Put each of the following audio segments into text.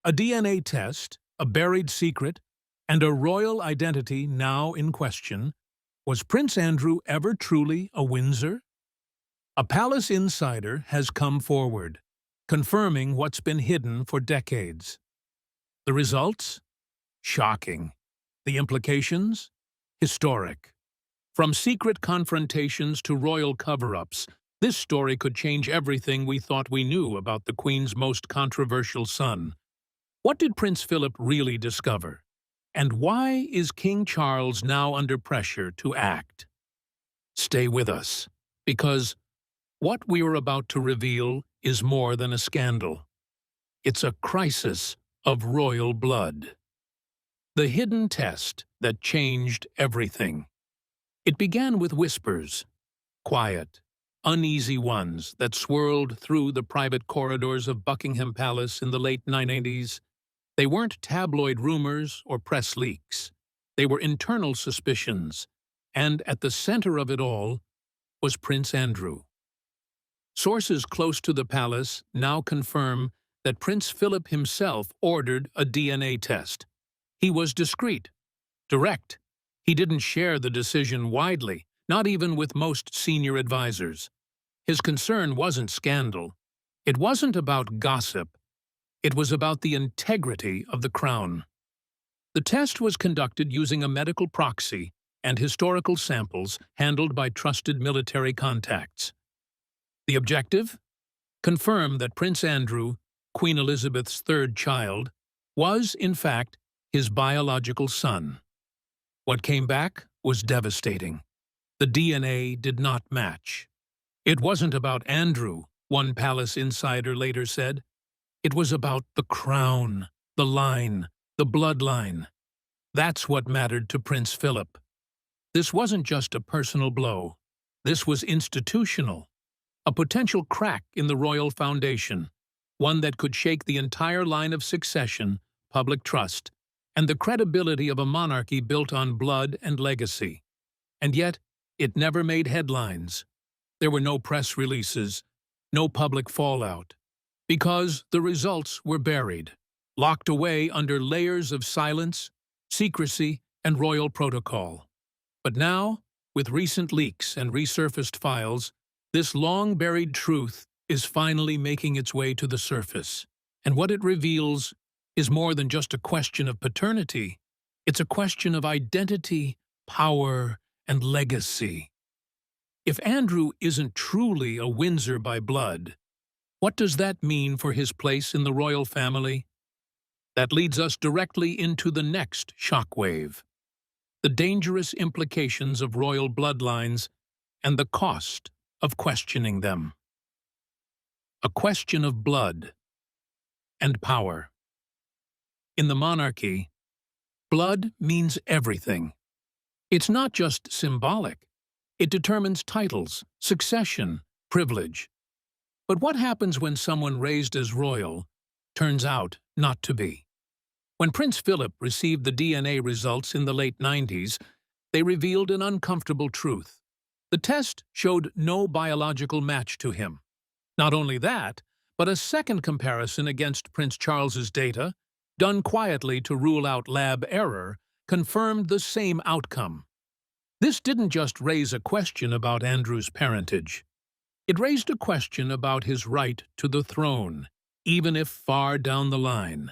A DNA test, a buried secret, and a royal identity now in question. Was Prince Andrew ever truly a Windsor? A palace insider has come forward, confirming what's been hidden for decades. The results? Shocking. The implications? Historic. From secret confrontations to royal cover-ups, this story could change everything we thought we knew about the Queen's most controversial son. What did Prince Philip really discover? And why is King Charles now under pressure to act? Stay with us, because what we are about to reveal is more than a scandal. It's a crisis of royal blood. The hidden test that changed everything. It began with whispers, quiet, uneasy ones that swirled through the private corridors of Buckingham Palace in the late 1980s. They weren't tabloid rumors or press leaks. They were internal suspicions, and at the center of it all was Prince Andrew. Sources close to the palace now confirm that Prince Philip himself ordered a DNA test. He was discreet, direct. He didn't share the decision widely, not even with most senior advisors. His concern wasn't scandal. It wasn't about gossip. It was about the integrity of the crown. The test was conducted using a medical proxy and historical samples handled by trusted military contacts. The objective? Confirm that Prince Andrew, Queen Elizabeth's third child, was, in fact, his biological son. What came back was devastating. The DNA did not match. It wasn't about Andrew, one palace insider later said. It was about the crown, the line, the bloodline. That's what mattered to Prince Philip. This wasn't just a personal blow. This was institutional. A potential crack in the royal foundation, one that could shake the entire line of succession, public trust, and the credibility of a monarchy built on blood and legacy. And yet, it never made headlines. There were no press releases, no public fallout. Because the results were buried, locked away under layers of silence, secrecy, and royal protocol. But now, with recent leaks and resurfaced files, this long-buried truth is finally making its way to the surface. And what it reveals is more than just a question of paternity. It's a question of identity, power, and legacy. If Andrew isn't truly a Windsor by blood, what does that mean for his place in the royal family? That leads us directly into the next shockwave. The dangerous implications of royal bloodlines and the cost of questioning them. A question of blood and power. In the monarchy, blood means everything. It's not just symbolic. It determines titles, succession, privilege. But what happens when someone raised as royal turns out not to be? When Prince Philip received the DNA results in the late 90s, they revealed an uncomfortable truth. The test showed no biological match to him. Not only that, but a second comparison against Prince Charles's data, done quietly to rule out lab error, confirmed the same outcome. This didn't just raise a question about Andrew's parentage. It raised a question about his right to the throne, even if far down the line.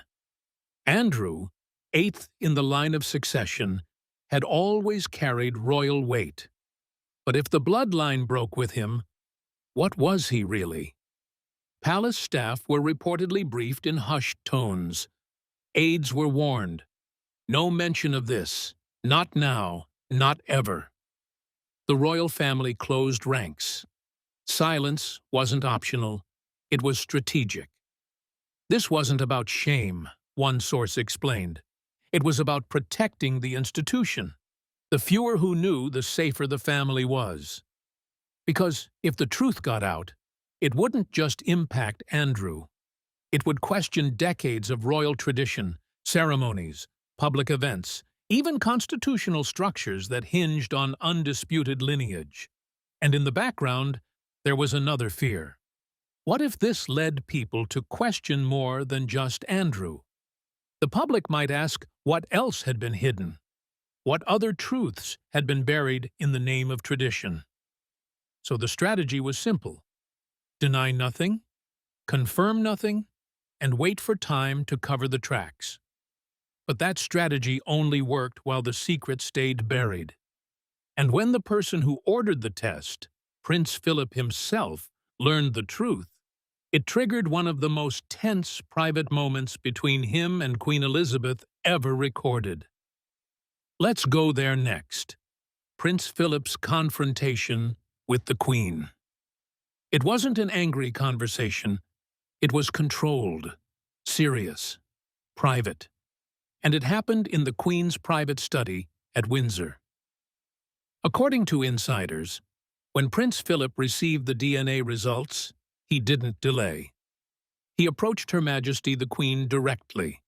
Andrew, eighth in the line of succession, had always carried royal weight. But if the bloodline broke with him, what was he really? Palace staff were reportedly briefed in hushed tones. Aides were warned. No mention of this. Not now. Not ever. The royal family closed ranks. Silence wasn't optional. It was strategic. This wasn't about shame, one source explained. It was about protecting the institution. The fewer who knew, the safer the family was. Because if the truth got out, it wouldn't just impact Andrew. It would question decades of royal tradition, ceremonies, public events, even constitutional structures that hinged on undisputed lineage. And in the background, there was another fear. What if this led people to question more than just Andrew? The public might ask what else had been hidden, what other truths had been buried in the name of tradition. So the strategy was simple: deny nothing, confirm nothing, and wait for time to cover the tracks. But that strategy only worked while the secret stayed buried. And when the person who ordered the test, Prince Philip himself, learned the truth, it triggered one of the most tense private moments between him and Queen Elizabeth ever recorded. Let's go there next. Prince Philip's confrontation with the Queen. It wasn't an angry conversation. It was controlled, serious, private, and it happened in the Queen's private study at Windsor. According to insiders, when Prince Philip received the DNA results, he didn't delay. He approached Her Majesty the Queen directly.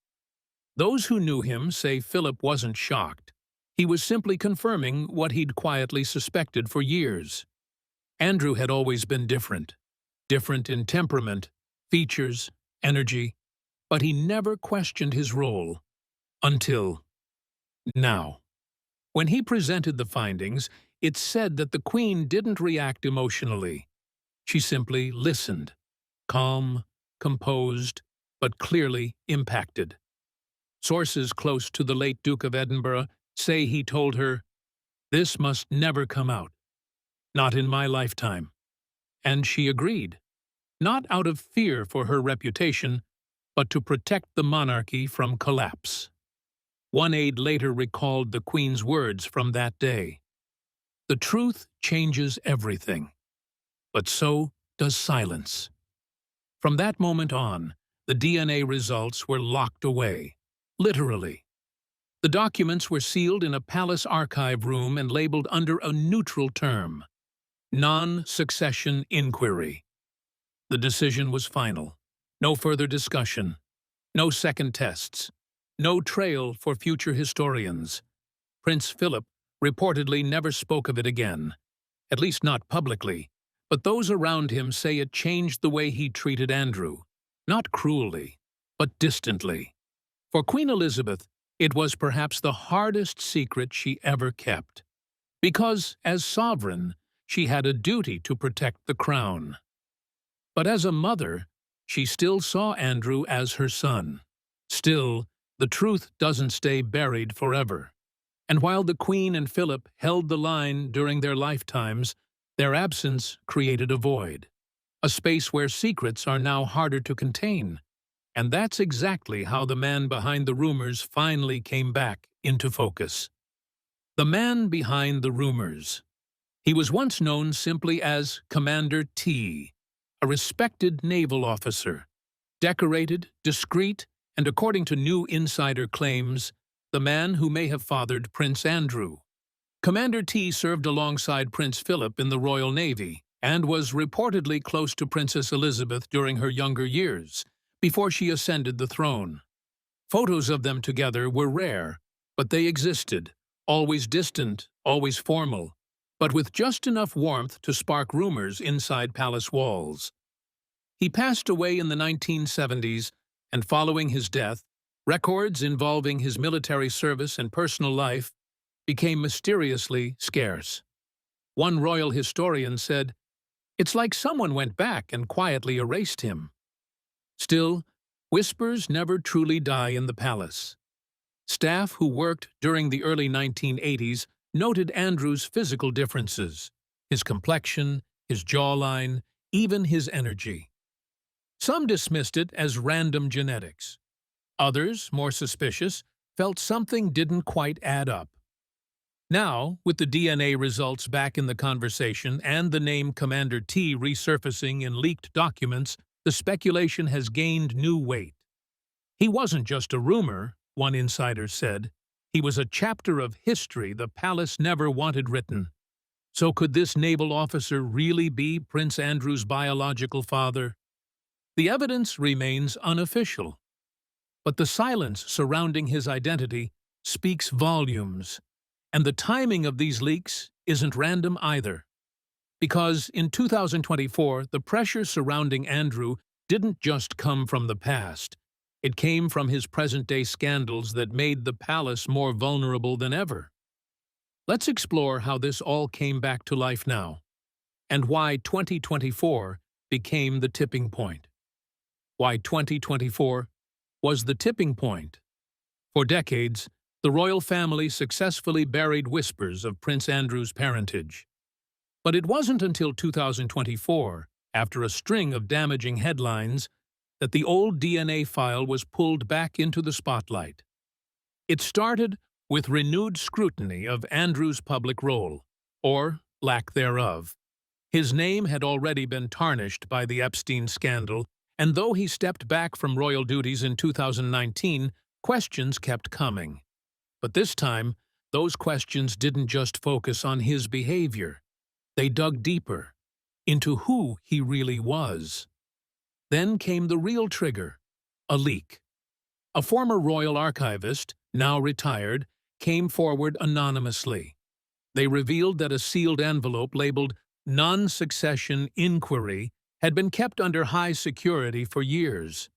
Those who knew him say Philip wasn't shocked. He was simply confirming what he'd quietly suspected for years. Andrew had always been different in temperament, features, energy, but he never questioned his role. Until now. When he presented the findings, it's said that the Queen didn't react emotionally. She simply listened, calm, composed, but clearly impacted. Sources close to the late Duke of Edinburgh say he told her, "This must never come out. Not in my lifetime." And she agreed, not out of fear for her reputation, but to protect the monarchy from collapse. One aide later recalled the Queen's words from that day. "The truth changes everything, but so does silence." From that moment on, the DNA results were locked away, literally. The documents were sealed in a palace archive room and labeled under a neutral term: non-succession inquiry. The decision was final. No further discussion. No second tests. No trail for future historians. Prince Philip reportedly never spoke of it again, at least not publicly, but those around him say it changed the way he treated Andrew, not cruelly, but distantly. For Queen Elizabeth, it was perhaps the hardest secret she ever kept, because, as sovereign, she had a duty to protect the crown. But as a mother, she still saw Andrew as her son. Still, the truth doesn't stay buried forever. And while the Queen and Philip held the line during their lifetimes, their absence created a void, a space where secrets are now harder to contain. And that's exactly how the man behind the rumors finally came back into focus. The man behind the rumors. He was once known simply as Commander T, a respected naval officer, decorated, discreet, and according to new insider claims, the man who may have fathered Prince Andrew. Commander T served alongside Prince Philip in the Royal Navy and was reportedly close to Princess Elizabeth during her younger years, before she ascended the throne. Photos of them together were rare, but they existed, always distant, always formal, but with just enough warmth to spark rumors inside palace walls. He passed away in the 1970s, and following his death, records involving his military service and personal life became mysteriously scarce. One royal historian said, "It's like someone went back and quietly erased him." Still, whispers never truly die in the palace. Staff who worked during the early 1980s noted Andrew's physical differences, his complexion, his jawline, even his energy. Some dismissed it as random genetics. Others, more suspicious, felt something didn't quite add up. Now, with the DNA results back in the conversation and the name Commander T resurfacing in leaked documents, the speculation has gained new weight. He wasn't just a rumor, one insider said. He was a chapter of history the palace never wanted written. So could this naval officer really be Prince Andrew's biological father? The evidence remains unofficial, but the silence surrounding his identity speaks volumes, and the timing of these leaks isn't random either. Because in 2024, the pressure surrounding Andrew didn't just come from the past, It came from his present-day scandals that made the palace more vulnerable than ever. Let's explore how this all came back to life now, and why 2024 became the tipping point. Why 2024 was the tipping point. For decades, the royal family successfully buried whispers of Prince Andrew's parentage. But it wasn't until 2024, after a string of damaging headlines, that the old DNA file was pulled back into the spotlight. It started with renewed scrutiny of Andrew's public role, or lack thereof. His name had already been tarnished by the Epstein scandal, and though he stepped back from royal duties in 2019, questions kept coming. But this time, those questions didn't just focus on his behavior. They dug deeper, into who he really was. Then came the real trigger, a leak. A former royal archivist, now retired, came forward anonymously. They revealed that a sealed envelope labeled Non-Succession Inquiry had been kept under high security for years.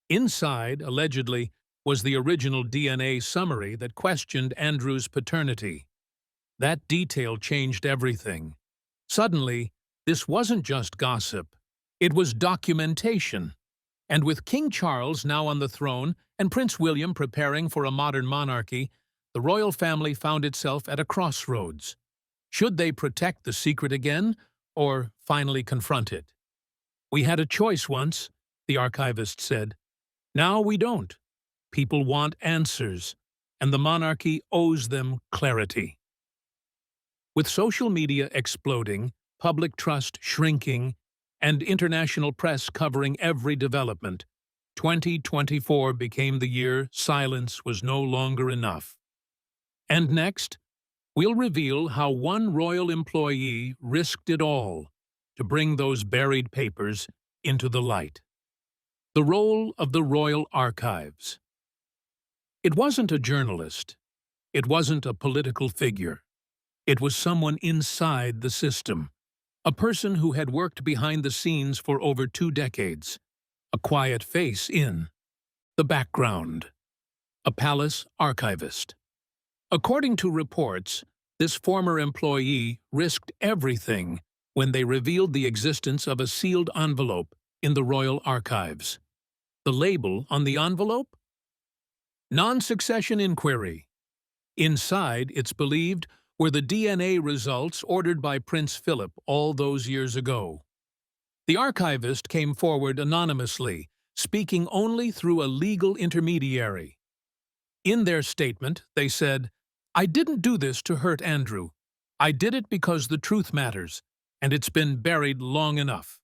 Inside, allegedly, was the original DNA summary that questioned Andrew's paternity. That detail changed everything. Suddenly, this wasn't just gossip. It was documentation. And with King Charles now on the throne and Prince William preparing for a modern monarchy, the royal family found itself at a crossroads. Should they protect the secret again, or finally confront it? "We had a choice once," the archivist said. "Now we don't. People want answers, and the monarchy owes them clarity." With social media exploding, public trust shrinking, and international press covering every development, 2024 became the year silence was no longer enough. And next, we'll reveal how one royal employee risked it all to bring those buried papers into the light. The role of the Royal Archives. It wasn't a journalist. It wasn't a political figure. It was someone inside the system, a person who had worked behind the scenes for over 2 decades, a quiet face in the background, a palace archivist. According to reports, this former employee risked everything when they revealed the existence of a sealed envelope in the royal archives. The label on the envelope? Non-Succession Inquiry. Inside, it's believed, were the DNA results ordered by Prince Philip all those years ago. The archivist came forward anonymously, speaking only through a legal intermediary. In their statement, they said, "I didn't do this to hurt Andrew. I did it because the truth matters, and it's been buried long enough."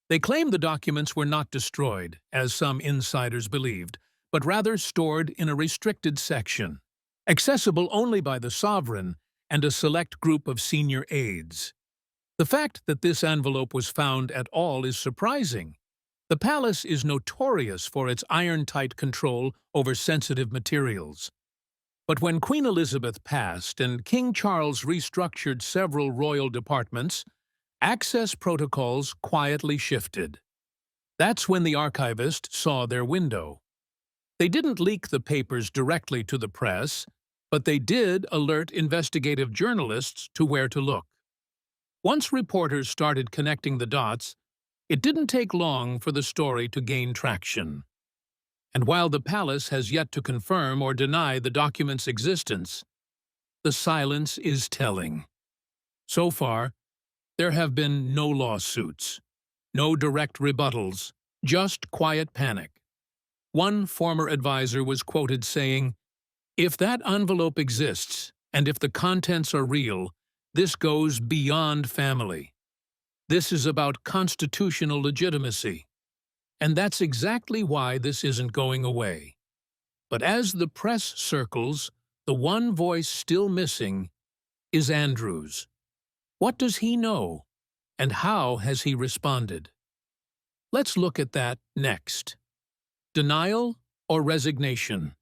They claim the documents were not destroyed, as some insiders believed, but rather stored in a restricted section, accessible only by the sovereign and a select group of senior aides. The fact that this envelope was found at all is surprising. The palace is notorious for its iron-tight control over sensitive materials. But when Queen Elizabeth passed and King Charles restructured several royal departments, access protocols quietly shifted. That's when the archivist saw their window. They didn't leak the papers directly to the press, but they did alert investigative journalists to where to look. Once reporters started connecting the dots, it didn't take long for the story to gain traction. And while the palace has yet to confirm or deny the document's existence, the silence is telling. So far, there have been no lawsuits, no direct rebuttals, just quiet panic. One former advisor was quoted saying, "If that envelope exists, and if the contents are real, this goes beyond family. This is about constitutional legitimacy. And that's exactly why this isn't going away." But as the press circles, the one voice still missing is Andrew's. What does he know, and how has he responded? Let's look at that next. Denial or resignation?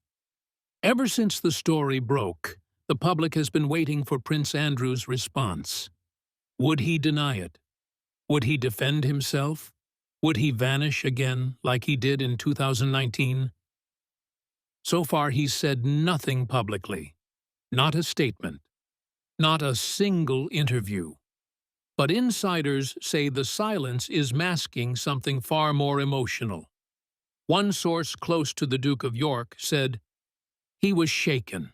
Ever since the story broke, the public has been waiting for Prince Andrew's response. Would he deny it? Would he defend himself? Would he vanish again like he did in 2019? So far, he's said nothing publicly, not a statement, not a single interview. But insiders say the silence is masking something far more emotional. One source close to the Duke of York said, "He was shaken,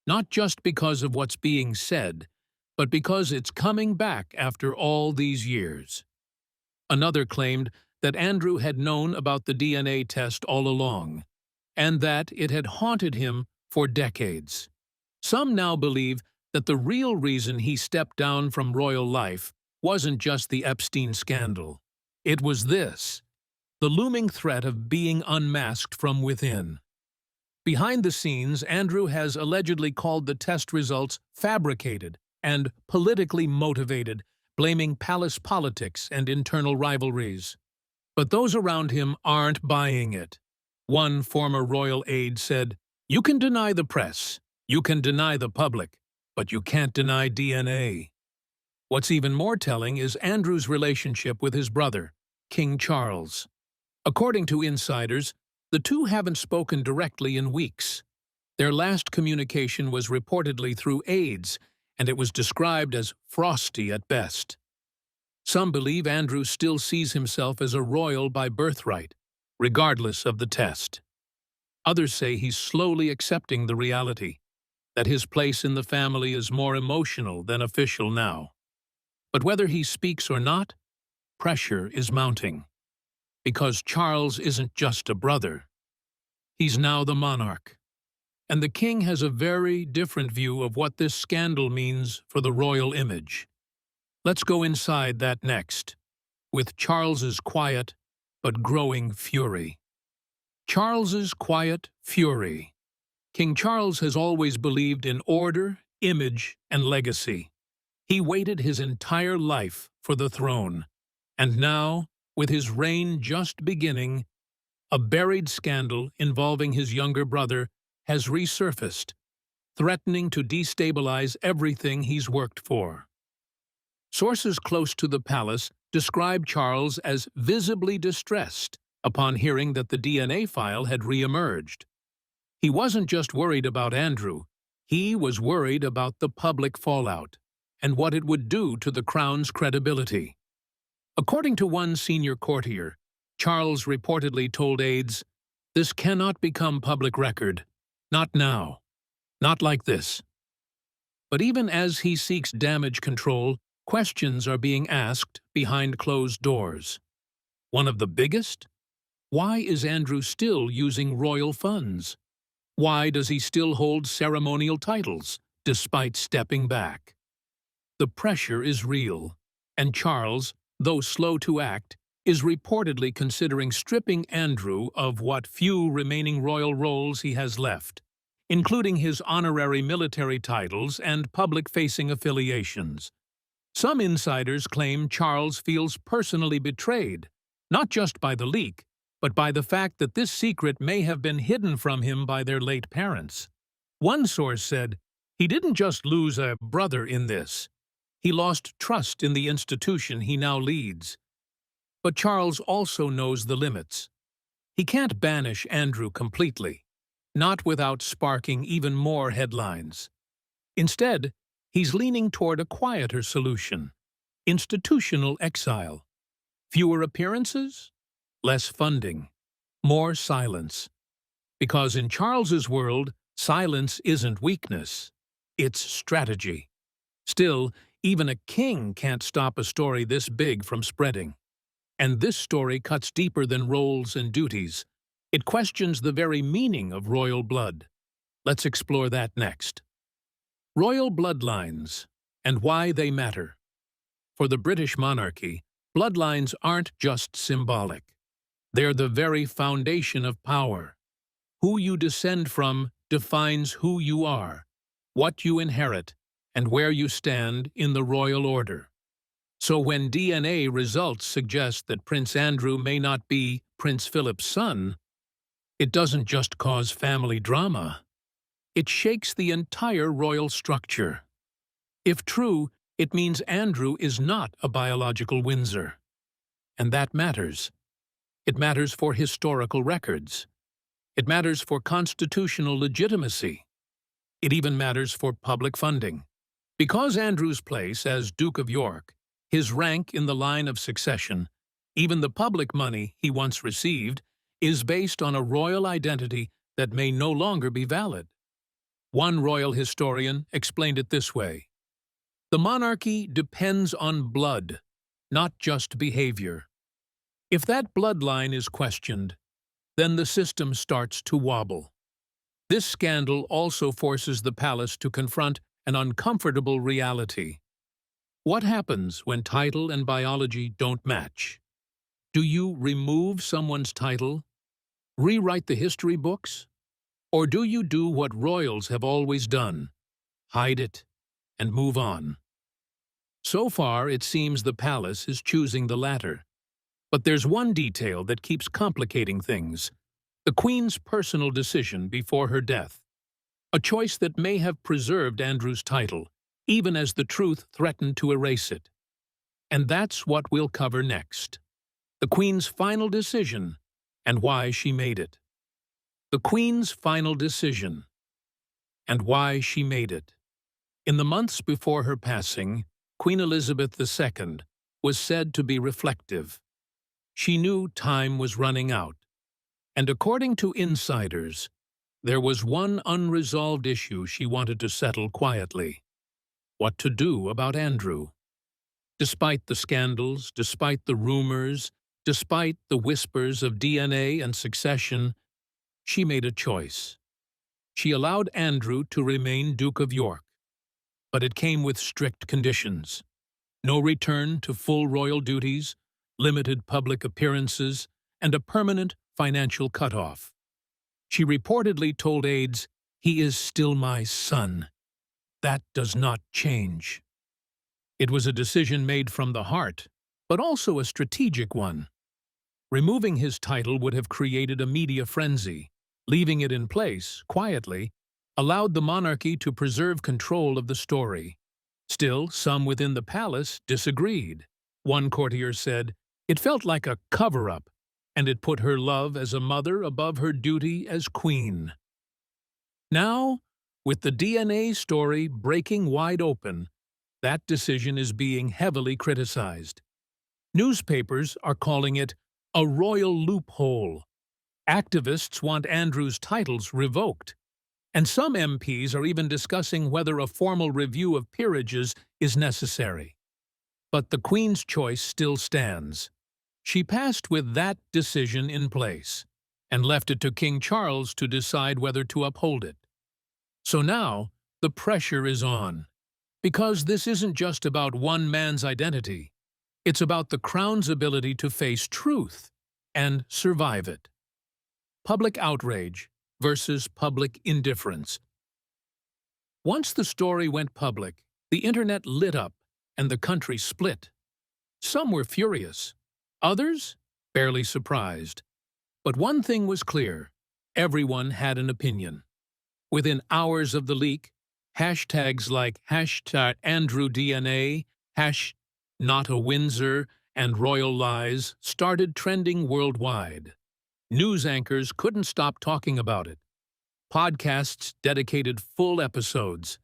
not just because of what's being said, but because it's coming back after all these years." Another claimed that Andrew had known about the DNA test all along, and that it had haunted him for decades. Some now believe that the real reason he stepped down from royal life wasn't just the Epstein scandal. It was this: the looming threat of being unmasked from within. Behind the scenes, Andrew has allegedly called the test results fabricated and politically motivated, blaming palace politics and internal rivalries. But those around him aren't buying it. One former royal aide said, "You can deny the press, you can deny the public, but you can't deny DNA." What's even more telling is Andrew's relationship with his brother, King Charles. According to insiders, the two haven't spoken directly in weeks. Their last communication was reportedly through aides, and it was described as frosty at best. Some believe Andrew still sees himself as a royal by birthright, regardless of the test. Others say he's slowly accepting the reality that his place in the family is more emotional than official now. But whether he speaks or not, pressure is mounting. Because Charles isn't just a brother. He's now the monarch. And the king has a very different view of what this scandal means for the royal image. Let's go inside that next, with Charles's quiet but growing fury. Charles's quiet fury. King Charles has always believed in order, image, and legacy. He waited his entire life for the throne, and now, with his reign just beginning, a buried scandal involving his younger brother has resurfaced, threatening to destabilize everything he's worked for. Sources close to the palace describe Charles as visibly distressed upon hearing that the DNA file had re-emerged. He wasn't just worried about Andrew, he was worried about the public fallout and what it would do to the crown's credibility. According to one senior courtier, Charles reportedly told aides, "This cannot become public record. Not now. Not like this." But even as he seeks damage control, questions are being asked behind closed doors. One of the biggest? Why is Andrew still using royal funds? Why does he still hold ceremonial titles, despite stepping back? The pressure is real, and Charles, though slow to act, is reportedly considering stripping Andrew of what few remaining royal roles he has left, including his honorary military titles and public-facing affiliations. Some insiders claim Charles feels personally betrayed, not just by the leak, but by the fact that this secret may have been hidden from him by their late parents. One source said, "He didn't just lose a brother in this. He lost trust in the institution he now leads." But Charles also knows the limits. He can't banish Andrew completely, not without sparking even more headlines. Instead, he's leaning toward a quieter solution: institutional exile. Fewer appearances, less funding, more silence. Because in Charles's world, silence isn't weakness, it's strategy. Still, even a king can't stop a story this big from spreading. And this story cuts deeper than roles and duties. It questions the very meaning of royal blood. Let's explore that next. Royal bloodlines, and why they matter. For the British monarchy, bloodlines aren't just symbolic. They're the very foundation of power. Who you descend from defines who you are, what you inherit, and where you stand in the royal order. So when DNA results suggest that Prince Andrew may not be Prince Philip's son, it doesn't just cause family drama. It shakes the entire royal structure. If true, it means Andrew is not a biological Windsor. And that matters, It matters for historical records. It matters for constitutional legitimacy. It even matters for public funding. Because Andrew's place as Duke of York, his rank in the line of succession, even the public money he once received, is based on a royal identity that may no longer be valid. One royal historian explained it this way: "The monarchy depends on blood, not just behavior. If that bloodline is questioned, then the system starts to wobble." This scandal also forces the palace to confront an uncomfortable reality. What happens when title and biology don't match? Do you remove someone's title, rewrite the history books, or do you do what royals have always done, hide it and move on? So far, it seems the palace is choosing the latter. But there's one detail that keeps complicating things: the Queen's personal decision before her death. A choice that may have preserved Andrew's title, even as the truth threatened to erase it. And that's what we'll cover next: the Queen's final decision and why she made it. The Queen's final decision and why she made it. In the months before her passing, Queen Elizabeth II was said to be reflective. She knew time was running out, and according to insiders, there was one unresolved issue she wanted to settle quietly: what to do about Andrew. Despite the scandals, despite the rumors, despite the whispers of DNA and succession, she made a choice. She allowed Andrew to remain Duke of York, but it came with strict conditions: no return to full royal duties, limited public appearances, and a permanent financial cutoff. She reportedly told aides, "He is still my son. That does not change." It was a decision made from the heart, but also a strategic one. Removing his title would have created a media frenzy. Leaving it in place, quietly, allowed the monarchy to preserve control of the story. Still, some within the palace disagreed. One courtier said, "It felt like a cover-up, and it put her love as a mother above her duty as queen." Now, with the DNA story breaking wide open, that decision is being heavily criticized. Newspapers are calling it a royal loophole. Activists want Andrew's titles revoked, and some MPs are even discussing whether a formal review of peerages is necessary. But the Queen's choice still stands. She passed with that decision in place, and left it to King Charles to decide whether to uphold it. So now, the pressure is on. Because this isn't just about one man's identity. It's about the Crown's ability to face truth and survive it. Public outrage versus public indifference. Once the story went public, the internet lit up and the country split. Some were furious, others barely surprised. But one thing was clear: everyone had an opinion. Within hours of the leak, hashtags like #AndrewDNA, #NotAWindsor, and Royal Lies started trending worldwide. News anchors couldn't stop talking about it. Podcasts dedicated full episodes,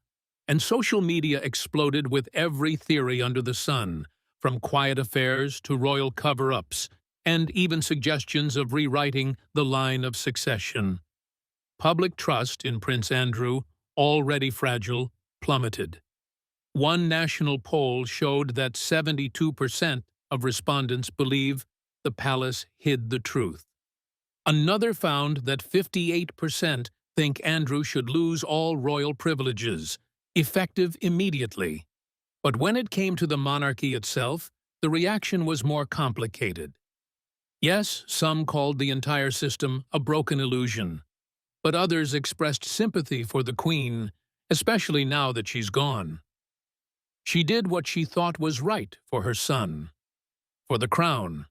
and social media exploded with every theory under the sun, from quiet affairs to royal cover-ups, and even suggestions of rewriting the line of succession. Public trust in Prince Andrew, already fragile, plummeted. One national poll showed that 72% of respondents believe the palace hid the truth. Another found that 58% think Andrew should lose all royal privileges, effective immediately. But when it came to the monarchy itself, the reaction was more complicated. Yes, some called the entire system a broken illusion, but others expressed sympathy for the Queen, especially now that she's gone. She did what she thought was right for her son, for the crown.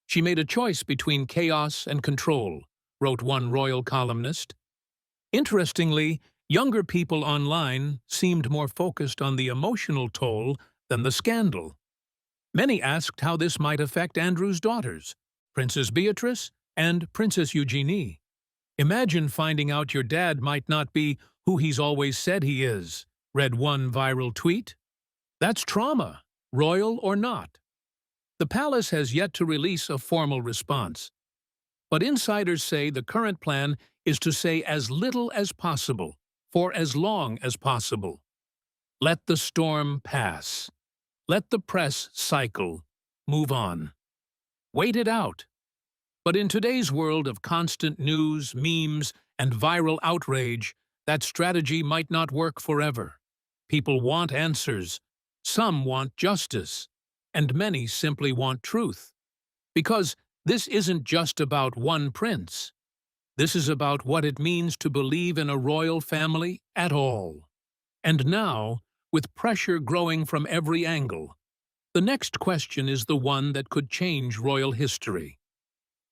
She made a choice between chaos and control, wrote one royal columnist. Interestingly, younger people online seemed more focused on the emotional toll than the scandal. Many asked how this might affect Andrew's daughters, Princess Beatrice and Princess Eugenie. Imagine finding out your dad might not be who he's always said he is, read one viral tweet. That's trauma, royal or not. The palace has yet to release a formal response. But insiders say the current plan is to say as little as possible, for as long as possible. Let the storm pass. Let the press cycle. Move on. Wait it out. But in today's world of constant news, memes, and viral outrage, that strategy might not work forever. People want answers. Some want justice. And many simply want truth. Because this isn't just about one prince. This is about what it means to believe in a royal family at all. And now, with pressure growing from every angle, the next question is the one that could change royal history.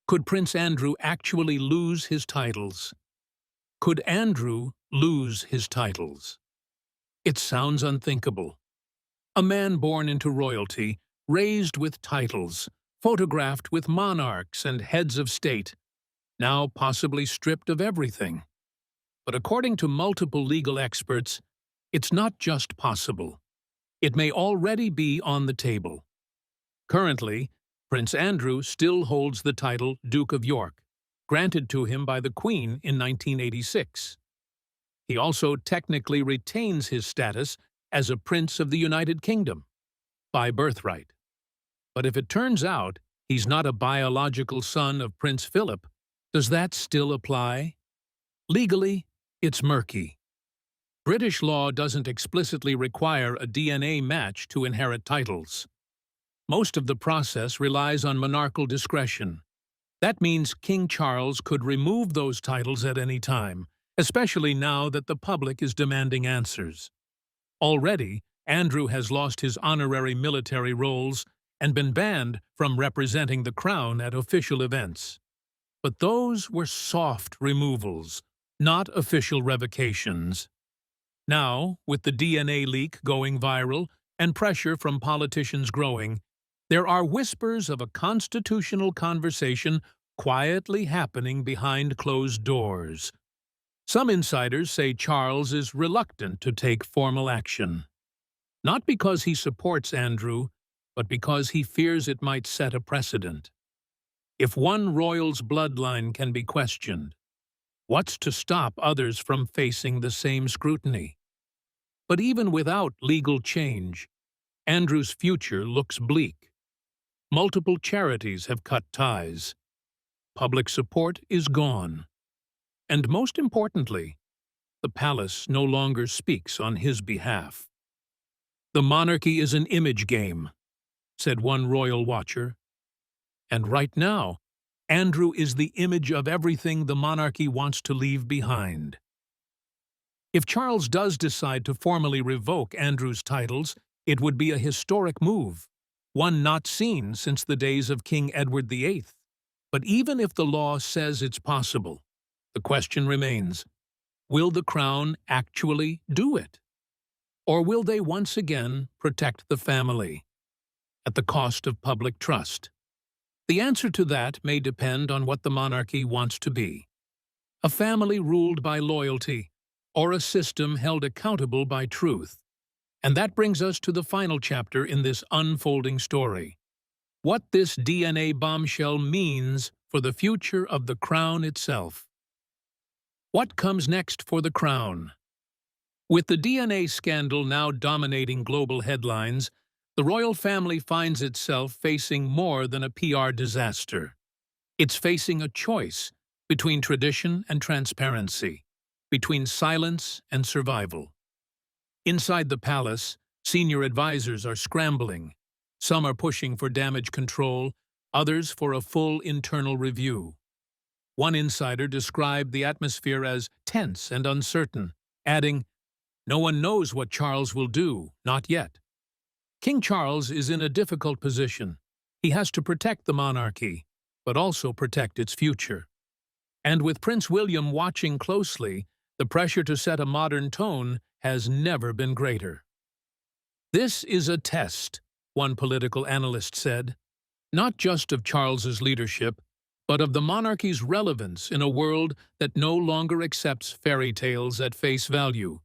Could Prince Andrew actually lose his titles? Could Andrew lose his titles? It sounds unthinkable. A man born into royalty, raised with titles, photographed with monarchs and heads of state, now possibly stripped of everything. But according to multiple legal experts, it's not just possible. It may already be on the table. Currently, Prince Andrew still holds the title Duke of York, granted to him by the Queen in 1986. He also technically retains his status as a Prince of the United Kingdom, by birthright. But if it turns out he's not a biological son of Prince Philip, does that still apply? Legally, it's murky. British law doesn't explicitly require a DNA match to inherit titles. Most of the process relies on monarchical discretion. That means King Charles could remove those titles at any time, especially now that the public is demanding answers. Already, Andrew has lost his honorary military roles and been banned from representing the crown at official events. But those were soft removals, not official revocations. Now, with the DNA leak going viral and pressure from politicians growing, there are whispers of a constitutional conversation quietly happening behind closed doors. Some insiders say Charles is reluctant to take formal action. Not because he supports Andrew, but because he fears it might set a precedent. If one royal's bloodline can be questioned, what's to stop others from facing the same scrutiny? But even without legal change, Andrew's future looks bleak. Multiple charities have cut ties. Public support is gone. And most importantly, the palace no longer speaks on his behalf. "The monarchy is an image game," said one royal watcher. And right now, Andrew is the image of everything the monarchy wants to leave behind. If Charles does decide to formally revoke Andrew's titles, it would be a historic move, one not seen since the days of King Edward VIII. But even if the law says it's possible, the question remains, will the crown actually do it? Or will they once again protect the family, at the cost of public trust? The answer to that may depend on what the monarchy wants to be: a family ruled by loyalty, or a system held accountable by truth. And that brings us to the final chapter in this unfolding story: what this DNA bombshell means for the future of the crown itself. What comes next for the crown? With the DNA scandal now dominating global headlines, the royal family finds itself facing more than a PR disaster. It's facing a choice between tradition and transparency, between silence and survival. Inside the palace, senior advisors are scrambling. Some are pushing for damage control, others for a full internal review. One insider described the atmosphere as tense and uncertain, adding, "No one knows what Charles will do, not yet." King Charles is in a difficult position. He has to protect the monarchy, but also protect its future. And with Prince William watching closely, the pressure to set a modern tone has never been greater. "This is a test," one political analyst said. not just of Charles's leadership, but of the monarchy's relevance in a world that no longer accepts fairy tales at face value.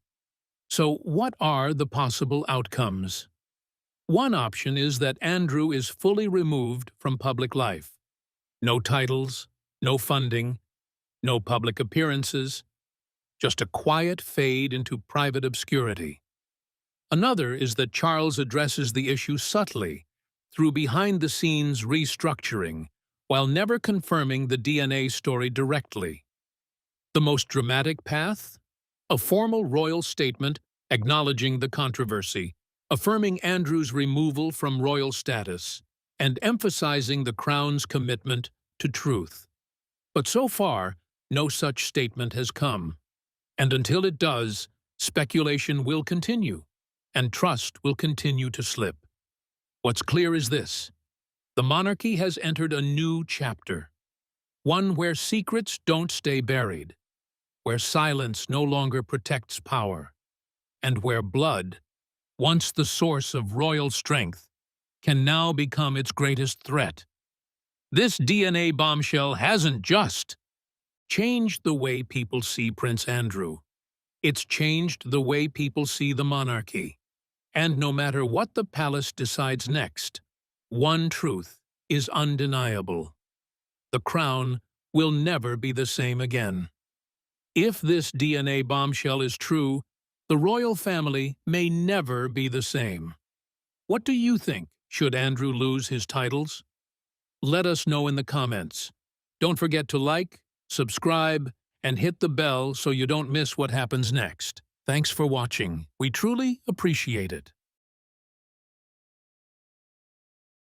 So what are the possible outcomes? One option is that Andrew is fully removed from public life. No titles, no funding, no public appearances, just a quiet fade into private obscurity. Another is that Charles addresses the issue subtly, through behind-the-scenes restructuring, while never confirming the DNA story directly. The most dramatic path? A formal royal statement acknowledging the controversy, affirming Andrew's removal from royal status, and emphasizing the Crown's commitment to truth. But so far, no such statement has come. And until it does, speculation will continue, and trust will continue to slip. What's clear is this: the monarchy has entered a new chapter, one where secrets don't stay buried, where silence no longer protects power, and where blood, once the source of royal strength, can now become its greatest threat. This DNA bombshell hasn't just changed the way people see Prince Andrew. It's changed the way people see the monarchy. And no matter what the palace decides next, one truth is undeniable: the crown will never be the same again. If this DNA bombshell is true, the royal family may never be the same. What do you think? Should Andrew lose his titles? Let us know in the comments. Don't forget to like, subscribe, and hit the bell so you don't miss what happens next. Thanks for watching. We truly appreciate it.